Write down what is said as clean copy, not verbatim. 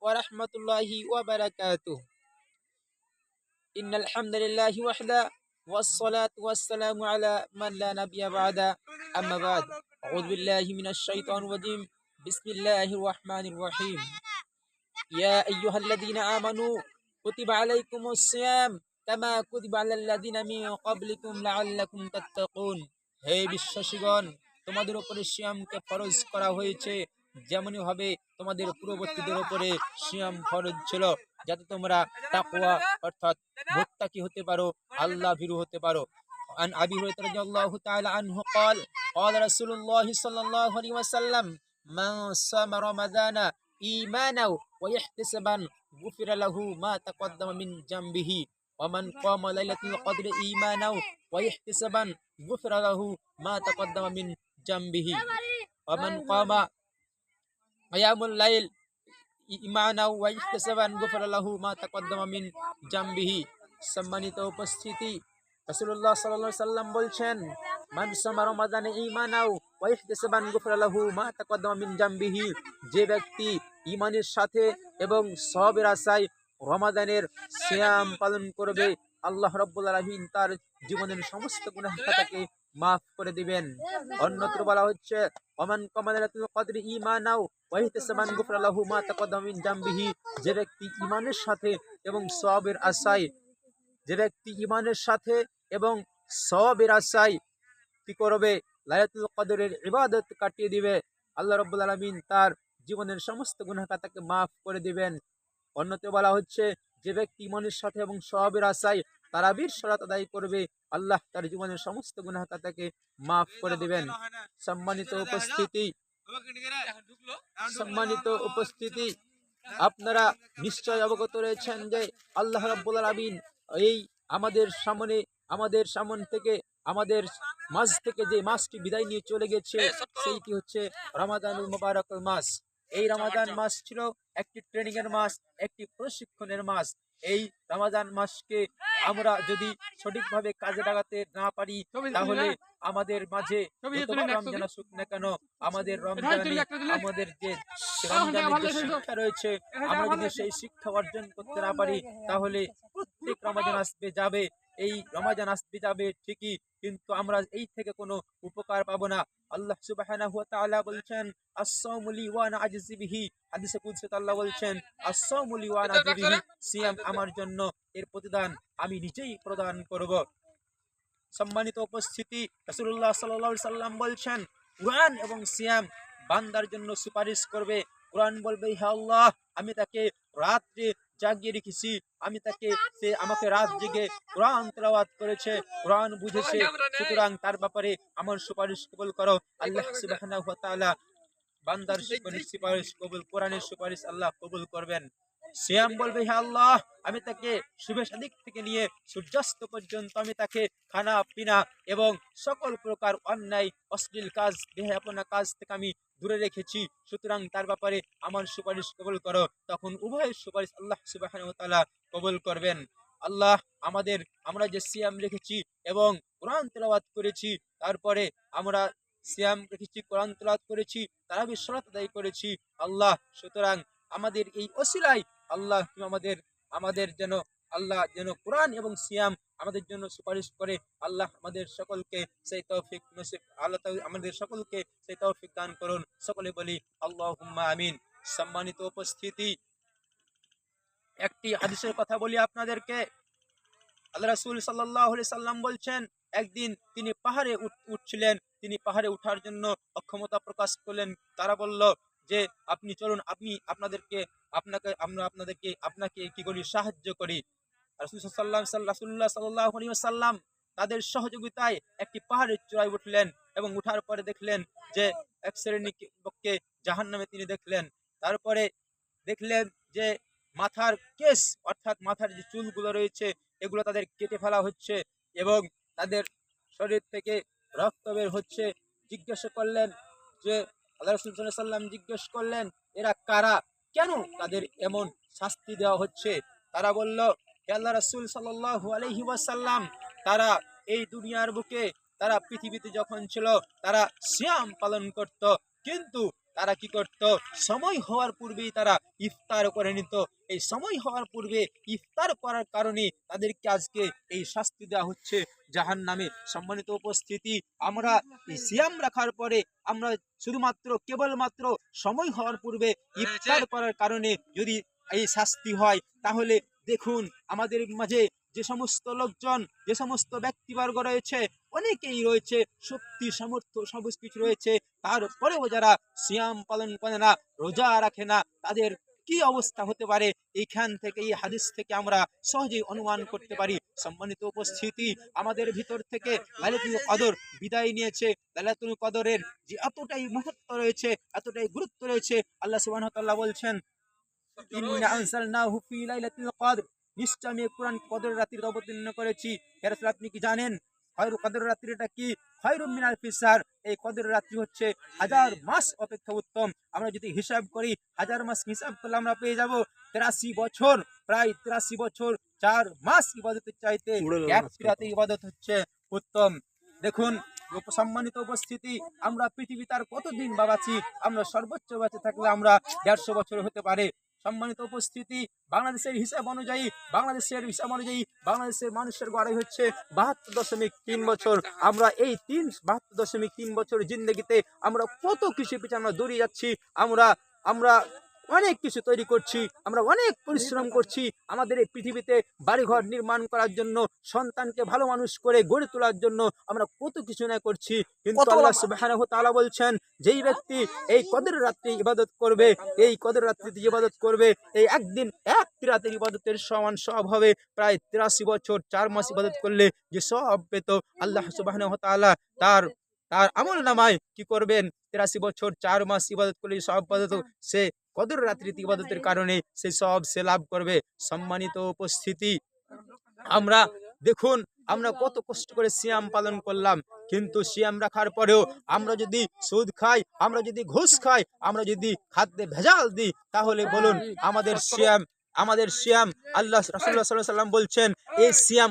ওয়া রাহমাতুল্লাহি ওয়া বারাকাতুহু। ইন্নাল হামদুলিল্লাহি ওয়াহদা ওয়াস সালাতু ওয়াস সালামু আলা মান লা নাবিয়্যা বা'দা, আম্মা বা'দ। আউযু বিল্লাহি মিনাশ শাইতানির রাজীম। বিসমিল্লাহির রাহমানির রাহিম। ইয়া আইয়ুহাল্লাযীনা আমানু কুতিবা আলাইকুমুস সিয়াম কামা কুতিবা আলাল লাযীনা মিন ক্বাবলিকুম লাআল্লাকুম তাত্তাকুন। হে বিশ্বাসীগণ, তোমাদের উপরে সিয়ামকে ফরজ করা হয়েছে যেমনি ভাবে তোমাদের পূর্ববর্তীদের উপরে সিয়াম ফরজ ছিল, যাতে তোমরা তাকওয়া অর্থাৎ মুত্তাকি হতে পারো, আল্লাহ ভীরু হতে পারো। আন আবি হুরায়রা রাদিয়াল্লাহু তাআলা আনহু قال قال رسول الله صلى الله عليه وسلم من صام رمضان إيمانا ويحتسبا غفر له ما تقدم من ذنبه ومن قام ليلة القدر إيمانا ويحتسبا غفر له ما تقدم من ذنبه ومن قام قيام الليل إيمانا ويحتسبا غفر له ما تقدم من ذنبه। সম্মানিত উপস্থিতি, রাসূলুল্লাহ সাল্লাল্লাহু আলাইহি সাল্লাম বলছেন, মান সামা রমাদানে ঈমানাও ওয়া ইহতিসাবান গুফরা লাহু মা তাকদ্দামা মিন জামবিহি। যে ব্যক্তি ঈমানের সাথে এবং সওয়াবের আশায় রমাদানের সিয়াম পালন করবে, আল্লাহ রাব্বুল আলামিন তার জীবনের সমস্ত গুনাহ খাতাকে মাফ করে দিবেন। অন্যত্র বলা হচ্ছে, ওমান কামা লাইলাতুল কদরি ঈমানাও ওয়া ইহতিসাবান গুফরা লাহু মা তাকদ্দামা মিন জামবিহি। যে ব্যক্তি ঈমানের সাথে এবং সওয়াবের আশায় সওয়াবের আশায় কি করবে, লাইলাতুল কদরের ইবাদত কাটিয়ে দিবে, আল্লাহ রাব্বুল আলামিন তার জীবনের সমস্ত গুনাহ খাতাকে মাফ করে দিবেন। অন্যতে বলা হচ্ছে, যে ব্যক্তি ঈমানের সাথে এবং সওয়াবের আশায় তারাবির সালাত আদায় করবে, আল্লাহ তার জীবনের সমস্ত গুনাহ খাতাকে মাফ করে দিবেন। সম্মানিত উপস্থিতি, আপনারা নিশ্চয় অবগত রয়েছেন যে আল্লাহ রাব্বুল আলামিন এই আমাদের সামনে থেকে, আমাদের মাঝ থেকে যে মাসটি বিদায় নিয়ে চলে গেছে, সেইটি হচ্ছে রমাদানুল মুবারকুল মাস। এই রমাদান মাস ছিল একটি ট্রেনিং এর মাস, একটি প্রশিক্ষণের মাস। এই রমাদান মাসকে আমরা যদি সঠিকভাবে কাজে লাগাতে না পারি, তাহলে আমাদের মাঝে রমজান আসুক না কেন, আমাদের আমাদের যে শিক্ষা রয়েছে, আমরা যদি সেই শিক্ষা অর্জন করতে না পারি, তাহলে প্রত্যেক রমাদান আসবে যাবে, এই রমাদান আসবে যাবে ঠিকই, কিন্তু আমরা এই থেকে কোনো উপকার পাবো না। আল্লাহ সুবহানাহু ওয়া তাআলা বলছেন, আস-সাওমু লি ওয়া আনা আজজি বিহি। হাদিসে কুদসিতে আল্লাহ বলছেন, আস-সাওমু লি ওয়া আনা আজজি বিহি। সিয়াম আমার জন্য, এর প্রতিদান আমি নিজেই প্রদান করব। সম্মানিত উপস্থিতি, রাসূলুল্লাহ সাল্লাল্লাহু আলাইহি সাল্লাম বলছেন, কুরআন এবং সিয়াম বান্দার জন্য সুপারিশ করবে। কুরআন বলবে, হে আল্লাহ, আমি তাকে রাত্রে জাগিয়ে রেখেছি, সে আমাকে রাত জেগে কোরআন তেলাওয়াত করেছে, কোরআন বুঝেছে, সুতরাং তার ব্যাপারে আমার সুপারিশ কবুল করো। আল্লাহ সুবহানাহু ওয়া তাআলা বান্দার সুপারিশ কবুল, কোরআনের সুপারিশ আল্লাহ কবুল করবেন। সিয়াম বলবে, হে আল্লাহ, আমি তাকে শুভেচ্ছা দিক থেকে নিয়ে সূর্যাস্ত পর্যন্ত আমি তাকে খানা পিনা এবং সকল প্রকার অন্যায় অশ্লীল কাজ, বেহায়াপনা কাজ থেকে আমি দূরে রেখেছি, সুতরাং তার ব্যাপারে আমার সুপারিশ কবুল করো। তখন উভয়ের সুপারিশ আল্লাহ সুবহানাহু ওয়া তাআলা কবুল করবেন। আল্লাহ আমরা যে সিয়াম রেখেছি এবং কোরআন তেলাওয়াত করেছি, তারপরে আমরা সিয়াম রেখেছি, কোরআন তেলাওয়াত করেছি, তারাবির সালাত আদায় করেছি, আল্লাহ সুতরাং আমাদের এই ওসিলায় আল্লাহ তুমি আমাদের যেন কোরআন এবং সিয়াম আমাদের জন্য সুপারিশ করে। আল্লাহ আমাদের সকলকে সেই তৌফিক নসিব, আল্লাহ আমাদের সকলকে সেই তৌফিক দান করুন। সকলে বলি আল্লাহুম্মা আমিন। সম্মানিত উপস্থিতি, একটি হাদিসের কথা বলি আপনাদেরকে। আল্লাহ রাসূল সাল্লাল্লাহু আলাইহি সাল্লাম বলছেন, একদিন তিনি পাহাড়ে উঠছিলেন, তিনি পাহাড়ে ওঠার জন্য অক্ষমতা প্রকাশ করলেন। তারা বলল যে, আপনি চলুন, আপনাকে কি করি, সাহায্য করি। রাসূলুল্লাহ সাল্লাল্লাহু আলাইহি ওয়াসাল্লাম তাদের সহযোগিতায় একটি পাহাড়ের চূড়ায় উঠলেন এবং উঠার পরে দেখলেন যে এক শ্রেণীর লোককে জাহান্নামে তিনি দেখলেন। তারপরে দেখলেন যে মাথার কেশ, অর্থাৎ মাথার যে চুলগুলো রয়েছে, এগুলো তাদের কেটে ফেলা হচ্ছে এবং তাদের শরীর থেকে রক্ত বের হচ্ছে। জিজ্ঞাসা করলেন যে, আল্লাহ রাসূল সাল্লাল্লাহু আলাইহি ওয়াসাল্লাম জিজ্ঞেস করলেন, এরা কারা, কেন তাদের এমন শাস্তি দেওয়া হচ্ছে? তারা বলল, হে আল্লাহ রাসূল সাল্লাল্লাহু আলাইহি ওয়াসাল্লাম, তারা এই দুনিয়ার বুকে, তারা পৃথিবীতে যখন ছিল, তারা সিয়াম পালন করত, কিন্তু তারা কি করত, সময় হওয়ার পূর্বেই তারা ইফতার করে নিত। এই সময় হওয়ার পূর্বে ইফতার করার কারণে তাদেরকে আজকে এই শাস্তি দেওয়া হচ্ছে জাহান্নামে। সম্মানিত উপস্থিতি, আমরা এই সিয়াম রাখার পরে আমরা শুধুমাত্র কেবলমাত্র সময় হওয়ার পূর্বে ইফতার করার কারণে যদি এই শাস্তি হয়, তাহলে দেখুন আমাদের মাঝে যে সমস্ত লোকজন, যে সমস্ত ব্যক্তিবর্গ রয়েছে, অনেকেই রয়েছে শক্তি সামর্থ্য সবুজ কিছু রয়েছে, তারপরেও যারা সিয়াম পালন করে না, রোজা রাখে না, তাদের কি অবস্থা হতে পারে এইখান থেকে, এই হাদিস থেকে আমরা সহজেই অনুমান করতে পারি। সম্মানিত উপস্থিতি, আমাদের ভিতর থেকে লাইলাতুল কদর বিদায় নিয়েছে। লাইলাতুল কদরের যে এতটাই মহত্ব রয়েছে, এতটাই গুরুত্ব রয়েছে, আল্লাহ সুবহানাহু ওয়া তাআলা বলছেন, ইন্না আনজালনাহু ফি লাইলাতুল কদর, নিশ্চয় আমি কোরআন কদর রাত্রিতে অবতীর্ণ করেছি। হে রাসূল, আপনি কি জানেন কদর রাত্রিটা কি? খায়রুম মিন আলফি শাহর, এই কদর রাত্রি হচ্ছে 1000 মাস অপেক্ষা উত্তম। আমরা যদি হিসাব করি, 1000 মাস হিসাব করলে আমরা পেয়ে যাব 83 বছর, প্রায় 83 বছর 4 মাস ইবাদতের চাইতে একটি রাতে ইবাদত হচ্ছে উত্তম। দেখুন সম্মানিত উপস্থিতি, আমরা পৃথিবীতে আর কতদিন বাঁচি? আমরা সর্বোচ্চ বেঁচে থাকলে আমরা 150 বছর হতে পারে। সম্মানিত উপস্থিতি, বাংলাদেশের হিসাব অনুযায়ী বাংলাদেশের মানুষের গড়াই হচ্ছে 72.3 বছর। আমরা এই 72.3 বছর জিন্দগিতে আমরা কত কিছু পিছনে আমরা দৌড়িয়ে যাচ্ছি। আমরা অনেক কিছু তৈরি করছি, আমরা অনেক পরিশ্রম করছি আমাদের এই পৃথিবীতে বাড়িঘর নির্মাণ করার জন্য, সন্তানকে ভালো মানুষ করে গড়ে তোলার জন্য আমরা কত কিছু না করছি। কিন্তু আল্লাহ সুবহানাহু ওয়া তাআলা বলছেন, যেই ব্যক্তি এই কদর রাত্রি ইবাদত করবে, এই কদর রাত্রিতে ইবাদত করবে, এই একদিন এক রাতের ইবাদতের সমান সওয়াব হবে প্রায় 83 বছর 4 মাস ইবাদত করলে যে সওয়াব পেত। আল্লাহ সুবহানাহু ওয়া তাআলা তার আমল নামায় কি করবেন, 83 বছর 4 মাস ইবাদত করলে সওয়াব পেত, সে কদর রাত্রিতে ইবাদতের কারণে সেই সওয়াব সে লাভ করবে। সম্মানিত উপস্থিতি, আমরা দেখুন আমরা কত কষ্ট করে সিয়াম পালন করলাম, কিন্তু সিয়াম রাখার পরেও আমরা যদি সুদ খাই, আমরা যদি ঘুষ খাই, আমরা যদি খাদ্যে ভেজাল দিই, তাহলে বলুন আমাদের সিয়াম আল্লাহ রাসূলুল্লাহ সাল্লাল্লাহু আলাইহি ওয়াসাল্লাম বলছেন, এই সিয়াম